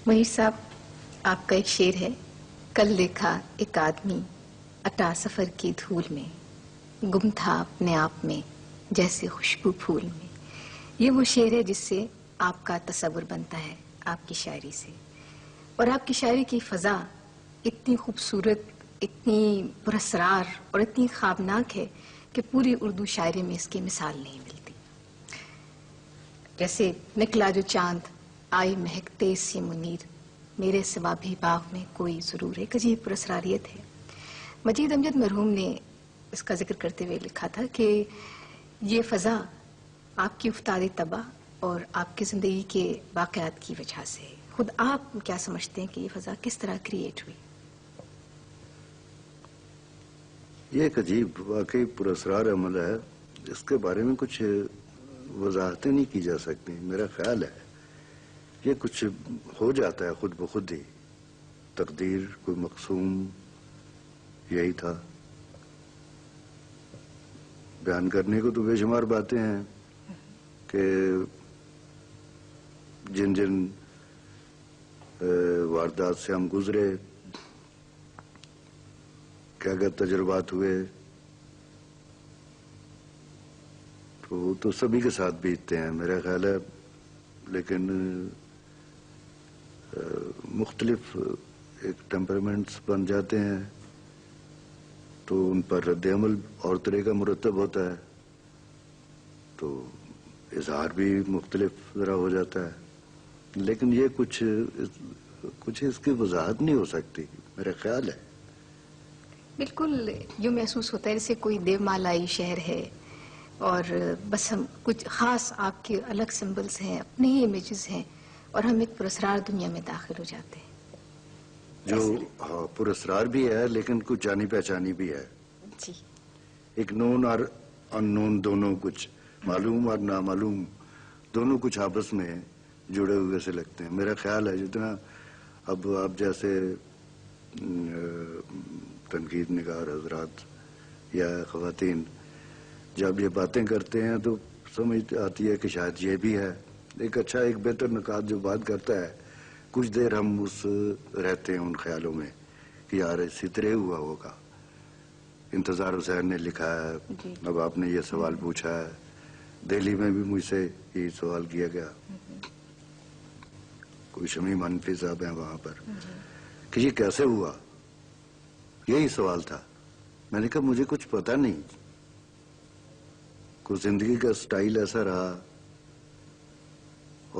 مہیر صاحب، آپ کا ایک شعر ہے، کل دیکھا ایک آدمی اٹا سفر کی دھول میں، گم تھا اپنے آپ میں جیسے خوشبو پھول میں. یہ وہ شعر ہے جس سے آپ کا تصور بنتا ہے آپ کی شاعری سے، اور آپ کی شاعری کی فضا اتنی خوبصورت، اتنی پراسرار اور اتنی خوابناک ہے کہ پوری اردو شاعری میں اس کی مثال نہیں ملتی. جیسے نکلا جو چاند آئی مہکتے سی منیر، میرے سوا بھی باغ میں کوئی ضرور. ایک عجیب پراسراریت ہے. مجید امجد مرحوم نے اس کا ذکر کرتے ہوئے لکھا تھا کہ یہ فضا آپ کی افتاد طبع اور آپ کی زندگی کے واقعات کی وجہ سے ہے. خود آپ کیا سمجھتے ہیں کہ یہ فضا کس طرح کریٹ ہوئی؟ یہ ایک عجیب واقعی پراسرار عمل ہے. اس کے بارے میں کچھ وضاحتیں نہیں کی جا سکتی. میرا خیال ہے یہ کچھ ہو جاتا ہے خود بخود ہی. تقدیر کوئی مقسوم یہی تھا. بیان کرنے کو تو بے شمار باتیں ہیں کہ جن جن واردات سے ہم گزرے، کیا کیا تجربات ہوئے، تو سبھی کے ساتھ بیتتے ہیں میرا خیال ہے. لیکن مختلف ایک ٹیمپرامنٹس بن جاتے ہیں تو ان پر رد عمل اور طرح کا مرتب ہوتا ہے، تو اظہار بھی مختلف ذرا ہو جاتا ہے. لیکن یہ کچھ اس کی وضاحت نہیں ہو سکتی میرا خیال ہے. بالکل یوں محسوس ہوتا ہے جیسے کوئی دیومالائی شہر ہے اور بس ہم کچھ خاص آپ کے الگ سمبلز ہیں، اپنے ہی امیجز ہیں، اور ہم ایک پراسرار دنیا میں داخل ہو جاتے ہیں. جو پراسرار بھی ہے لیکن کچھ جانی پہچانی بھی ہے. جی، ایک نون اور ان نون دونوں، کچھ معلوم اور نامعلوم دونوں کچھ آپس میں جڑے ہوئے سے لگتے ہیں. میرا خیال ہے جتنا اب آپ جیسے تنقید نگار حضرات یا خواتین جب یہ باتیں کرتے ہیں تو سمجھ آتی ہے کہ شاید یہ بھی ہے. ایک اچھا، ایک بہتر نکات جو بات کرتا ہے، کچھ دیر ہم رہتے ہیں ان خیالوں میں کہ یار اسی طرح ہوا ہوگا. انتظار حسین نے لکھا ہے. اب آپ نے یہ سوال پوچھا ہے، دہلی میں بھی مجھ سے یہی سوال کیا گیا. کوئی شمیم حنفی صاحب ہیں وہاں پر کہ یہ کیسے ہوا، یہی سوال تھا. میں نے کہا مجھے کچھ پتہ نہیں، کوئی زندگی کا سٹائل ایسا رہا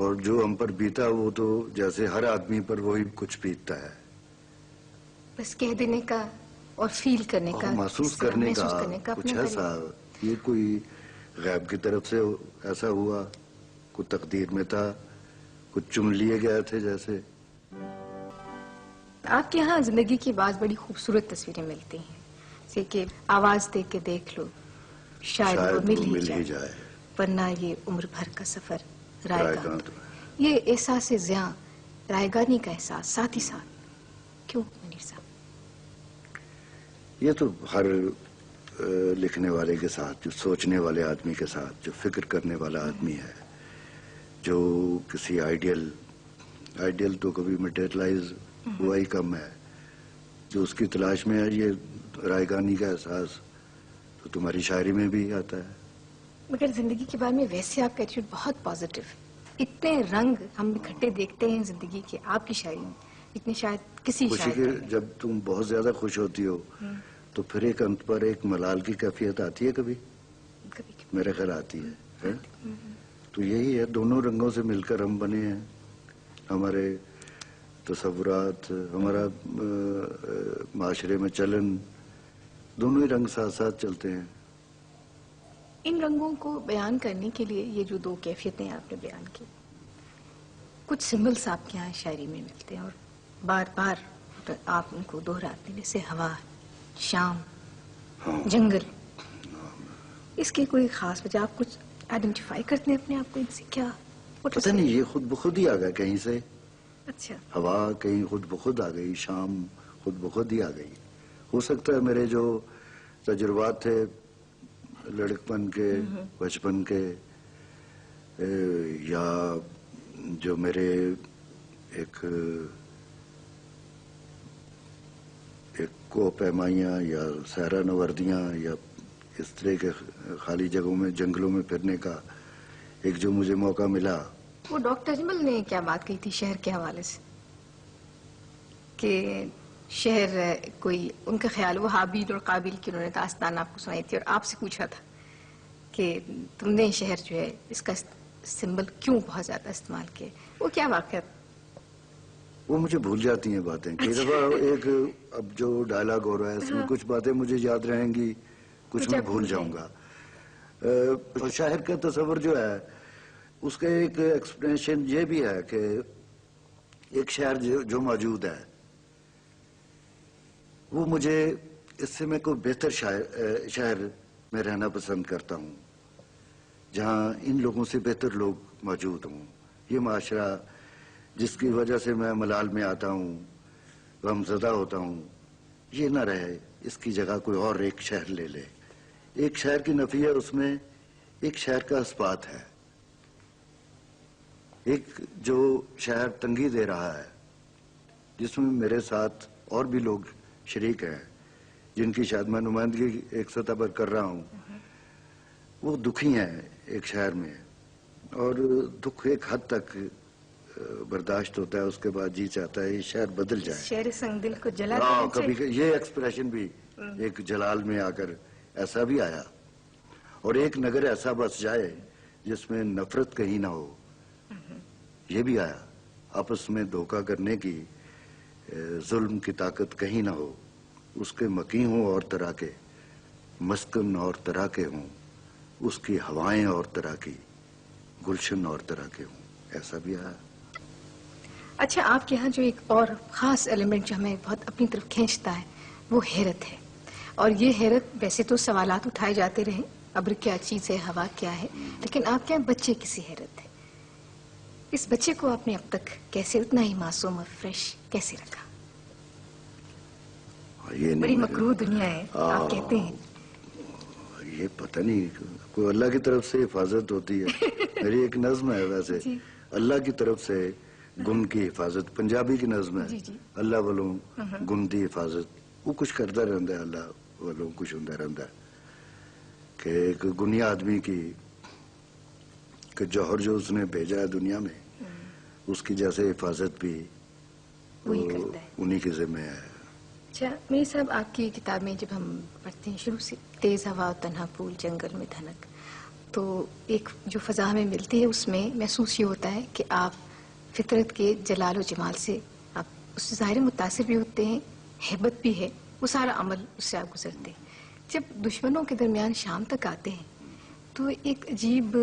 اور جو ہم پر بیتا وہ تو جیسے ہر آدمی پر وہی کچھ بیتتا ہے. بس کہہ دینے کا اور فیل کرنے کا، محسوس کرنے کا کچھ اپنا ایسا. یہ کوئی غیب کی طرف سے ایسا ہوا، کوئی تقدیر میں تھا، کچھ چن لیے گئے تھے جیسے. آپ کے ہاں زندگی کی بعض بڑی خوبصورت تصویریں ملتی ہیں، جیسے کہ آواز دے کے دیکھ لو، شاید وہ مل ہی جائے، ورنہ یہ عمر بھر کا سفر رائے گاں. یہ احساس زیاں، رائے گانی کا احساس ساتھ ہی ساتھ کیوں منیر صاحب؟ یہ تو ہر لکھنے والے کے ساتھ، جو سوچنے والے آدمی کے ساتھ، جو فکر کرنے والا آدمی ہے، جو کسی آئیڈیل تو کبھی مٹیریلائز ہوا ہی کم ہے، جو اس کی تلاش میں ہے، یہ رائے گانی کا احساس تو تمہاری شاعری میں بھی آتا ہے. مگر زندگی کے بارے میں ویسے آپ کا ایٹیٹیوڈ بہت پازیٹیو ہے. اتنے رنگ ہم اکٹھے دیکھتے ہیں زندگی کے آپ کی شاعری میں، اتنے شاید کسی خوشی شاعر کے جب تم بہت زیادہ خوش ہوتی ہو تو پھر ایک انت پر ایک ملال کی کیفیت آتی ہے کبھی میرے خیال آتی ہے. تو یہی ہے، دونوں رنگوں سے مل کر ہم بنے ہیں. ہمارے تصورات، ہمارا معاشرے میں چلن، دونوں ہی رنگ ساتھ ساتھ چلتے ہیں. ان رنگوں کو بیان کرنے کے لیے یہ جو دو کیفیتیں آپ نے بیان کی، کچھ سمبلس آپ کے یہاں شاعری میں ملتے ہیں اور بار بار آپ ان کو دہراتے ہیں، جیسے ہوا، شام، جنگل. اس کی کوئی خاص وجہ، آپ کچھ آئیڈینٹیفائی کرتے ہیں اپنے آپ کو ان سے؟ کیا پتہ نہیں، یہ خود بخود ہی آ گیا کہیں سے. اچھا، ہوا کہیں خود بخود آ گئی، شام خود بخود ہی آ گئی. ہو سکتا ہے میرے جو تجربات تھے لڑکپن کے، بچپن کے، یا جو میرے ایک کو پیمائیاں یا سہرا نوردیاں یا اس طرح کے خالی جگہوں میں جنگلوں میں پھرنے کا ایک جو مجھے موقع ملا. وہ ڈاکٹر اجمل نے کیا بات کہی تھی شہر کے حوالے سے کہ شہر کوئی ان کا خیال وہ حابیل اور قابیل کی انہوں نے داستان آپ کو سنائی تھی اور آپ سے پوچھا تھا کہ تم نے شہر جو ہے اس کا سمبل کیوں بہت زیادہ استعمال کیا؟ وہ کیا واقعہ؟ وہ مجھے بھول جاتی ہیں باتیں. کئی دفعہ ایک اب جو ڈائلاگ ہو رہا ہے اس میں کچھ باتیں مجھے یاد رہیں گی, کچھ میں بھول جاؤں گا. شاعر کا تصور جو ہے اس کا ایک ایکسپلینیشن یہ بھی ہے کہ ایک شہر جو موجود ہے وہ مجھے اس سے میں کوئی بہتر شہر میں رہنا پسند کرتا ہوں جہاں ان لوگوں سے بہتر لوگ موجود ہوں. یہ معاشرہ جس کی وجہ سے میں ملال میں آتا ہوں, غمزدہ ہوتا ہوں, یہ نہ رہے, اس کی جگہ کوئی اور ایک شہر لے لے. ایک شہر کی نفی ہے اس میں, ایک شہر کا اثبات ہے. ایک جو شہر تنگی دے رہا ہے جس میں میرے ساتھ اور بھی لوگ شریک ہیں جن کی شاید میں نمائندگی ایک سطح پر کر رہا ہوں, وہ دکھی ہیں ایک شہر میں, اور دکھ ایک حد تک برداشت ہوتا ہے, اس کے بعد جی چاہتا ہے یہ شہر بدل جائے. شہر سنگ دل کو جلا دینا کبھی یہ ایکسپریشن بھی ایک جلال میں آ کر ایسا بھی آیا, اور ایک نگر ایسا بس جائے جس میں نفرت کہیں نہ ہو, یہ بھی آیا. آپس میں دھوکہ کرنے کی, ظلم کی طاقت کہیں نہ ہو, اس کے مکی ہوں اور طرح کے, مسکن اور طرح کے ہوں, اس کی ہوائیں اور طرح کی, گلشن اور طرح کے ہوں, ایسا بھی آیا. اچھا, آپ کے یہاں جو ایک اور خاص ایلیمنٹ جو ہمیں بہت اپنی طرف کھینچتا ہے وہ حیرت ہے, اور یہ حیرت ویسے تو سوالات اٹھائے جاتے رہے, ابر کیا چیز ہے, ہوا کیا ہے, لیکن آپ کے یہاں بچے کسی حیرت ہے. اس بچے کو آپ نے اب تک کیسے اتنا ہی معصوم اور فریش کیسے رکھا؟ بڑی مکروہ دنیا ہے آپ کہتے ہیں. یہ پتہ نہیں, کوئی اللہ کی طرف سے حفاظت ہوتی ہے. میری ایک نظم ہے ویسے, اللہ کی طرف سے گن کی حفاظت, پنجابی کی نظم ہے, اللہ والوں گن دی حفاظت. وہ کچھ کرتا رہتا ہے, اللہ والوں کچھ ہوتا رہتا ہے کہ ایک گنیا آدمی کی کہ جوہر جو اس نے بھیجا ہے دنیا میں, اس کی جیسے حفاظت بھی انہی کے ذمہ ہے. اچھا میری صاحب, آپ کی کتاب میں جب ہم پڑھتے ہیں شروع سے تیز ہوا تنہا پھول جنگل میں دھنک, تو ایک جو فضا ہمیں ملتی ہے اس میں محسوس یہ ہوتا ہے کہ آپ فطرت کے جلال و جمال سے آپ اس سے ظاہر متاثر بھی ہوتے ہیں, ہیبت بھی ہے, وہ سارا عمل اس سے آپ گزرتے ہیں. جب دشمنوں کے درمیان شام تک آتے ہیں تو ایک عجیب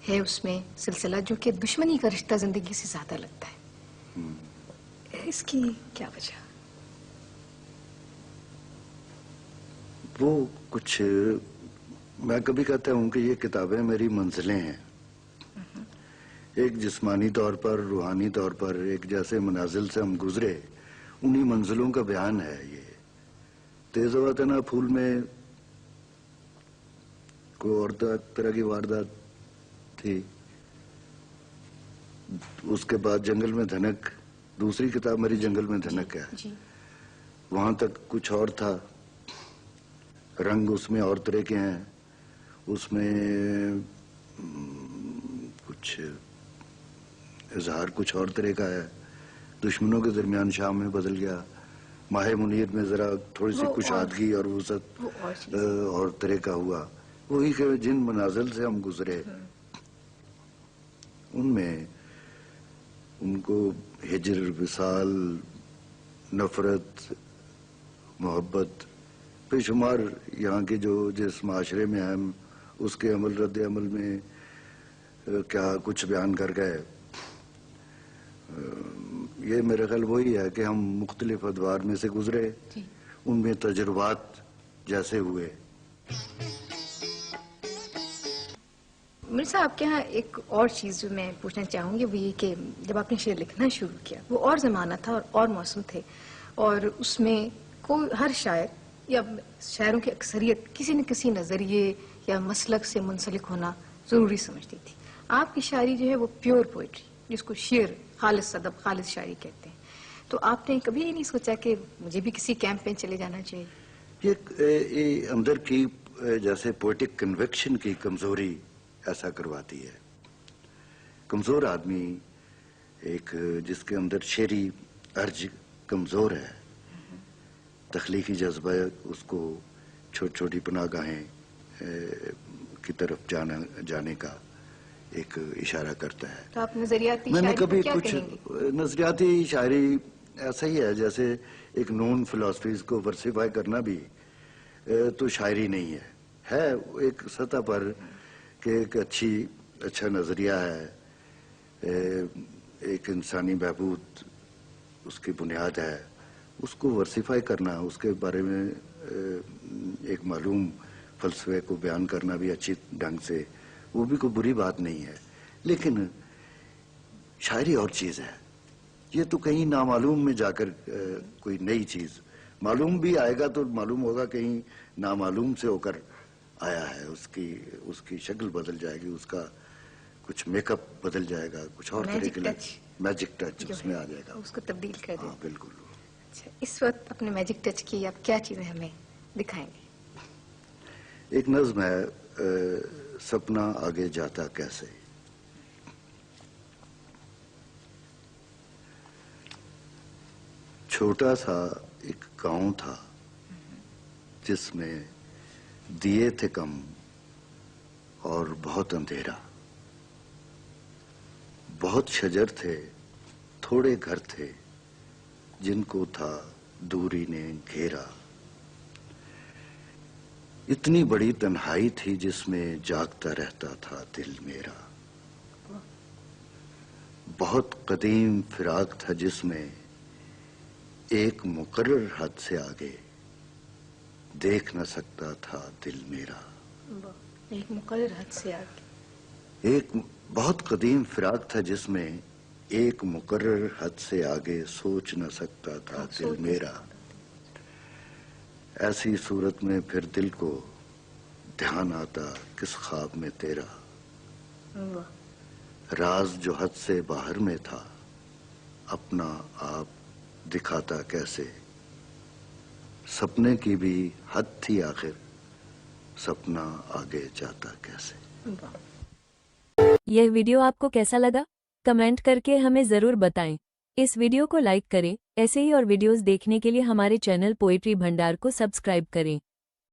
ہے اس میں سلسلہ جو کہ دشمنی کا رشتہ زندگی سے زیادہ لگتا ہے. اس کی کیا وجہ؟ وہ کچھ میں کبھی کہتا ہوں کہ یہ کتابیں میری منزلیں ہیں. ایک جسمانی طور پر, روحانی طور پر ایک جیسے منازل سے ہم گزرے, انہی منزلوں کا بیان ہے. یہ تیز ہوا تنہا پھول میں کوئی اور طرح کی واردات تھی, اس کے بعد جنگل میں دھنک, دوسری کتاب میری جنگل میں دھنک ہے, وہاں تک کچھ اور تھا. رنگ اس میں اور طرح کے ہیں, اس میں کچھ اظہار کچھ اور طرح کا ہے. دشمنوں کے درمیان شام میں بدل گیا, ماہ منیر میں ذرا تھوڑی سی کشادگی اور وسعت اور طرح کا ہوا. وہی کہ جن منازل سے ہم گزرے ان میں ان کو ہجر, وصال, نفرت, محبت, بے شمار یہاں کے جو جس معاشرے میں ہم اس کے عمل رد عمل میں کیا کچھ بیان کر گئے. یہ میرا خیال وہی ہے کہ ہم مختلف ادوار میں سے گزرے, ان میں تجربات جیسے ہوئے. مرزا, آپ کے یہاں ایک اور چیز جو میں پوچھنا چاہوں گی وہ یہ کہ جب آپ نے شعر لکھنا شروع کیا وہ اور زمانہ تھا اور موسم تھے, اور اس میں کوئی ہر شاعر یا شاعروں کی اکثریت کسی نہ کسی نظریے یا مسلک سے منسلک ہونا ضروری سمجھتی تھی. آپ کی شاعری جو ہے وہ پیور پوئٹری, جس کو شعر خالص ادب، خالص شاعری کہتے ہیں. تو آپ نے کبھی یہ نہیں سوچا کہ مجھے بھی کسی کیمپ میں چلے جانا چاہیے؟ یہ اندر کی جیسے پوئٹک کنوکشن کی کمزوری ایسا کرواتی ہے. کمزور آدمی ایک جس کے اندر شعری ارج کمزور ہے، تخلیقی جذبہ اس کو چھوٹی چھوٹی پناہ گاہیں کی طرف جانے کا ایک اشارہ کرتا ہے. تو آپ نظریاتی میں نے شاعری کبھی کو کیا کچھ کہیں گے؟ نظریاتی شاعری ایسا ہی ہے جیسے ایک نون فلاسفیز کو ورسیفائی کرنا بھی تو شاعری نہیں ہے ایک سطح پر کہ ایک اچھا نظریہ ہے، ایک انسانی بہبود اس کی بنیاد ہے، اس کو ورسیفائی کرنا، اس کے بارے میں ایک معلوم فلسفے کو بیان کرنا بھی اچھی ڈھنگ سے، وہ بھی کوئی بری بات نہیں ہے. لیکن شاعری اور چیز ہے، یہ تو کہیں نامعلوم میں جا کر کوئی نئی چیز معلوم بھی آئے گا تو معلوم ہوگا کہیں نامعلوم سے ہو کر آیا ہے، اس کی شکل بدل جائے گی، اس کا کچھ میک اپ بدل جائے گا، کچھ اور طرح کے میجک ٹچ اس میں آ جائے گا، اس کو تبدیل کر دیں. ہاں بالکل. اچھا، اس وقت اپنے میجک ٹچ کی آپ کیا چیزیں ہمیں دکھائیں گے؟ ایک نظم ہے سپنا آگے جاتا کیسے. چھوٹا سا ایک گاؤں تھا جس میں دیے تھے کم اور بہت اندھیرا، بہت شجر تھے، تھوڑے گھر تھے جن کو تھا دوری نے گھیرا. اتنی بڑی تنہائی تھی جس میں جاگتا رہتا تھا دل میرا. بہت قدیم فراق تھا جس میں ایک مقرر حد سے آگے دیکھ نہ سکتا تھا دل میرا. ایک مقرر حد سے آگے. ایک بہت قدیم فراق تھا جس میں ایک مقرر حد سے آگے سوچ نہ سکتا تھا دل میرا. ایسی صورت میں پھر دل کو دھیان آتا کس خواب میں تیرا. راز جو حد سے باہر میں تھا اپنا آپ دکھاتا کیسے. سپنے کی بھی حد تھی آخر، سپنا آگے جاتا کیسے. یہ ویڈیو آپ کو کیسا لگا؟ کمنٹ کر کے ہمیں ضرور بتائیں. اس ویڈیو کو لائک کریں. ایسے ہی اور ویڈیوز دیکھنے کے لیے ہمارے چینل پوئٹری بھنڈار کو سبسکرائب کریں.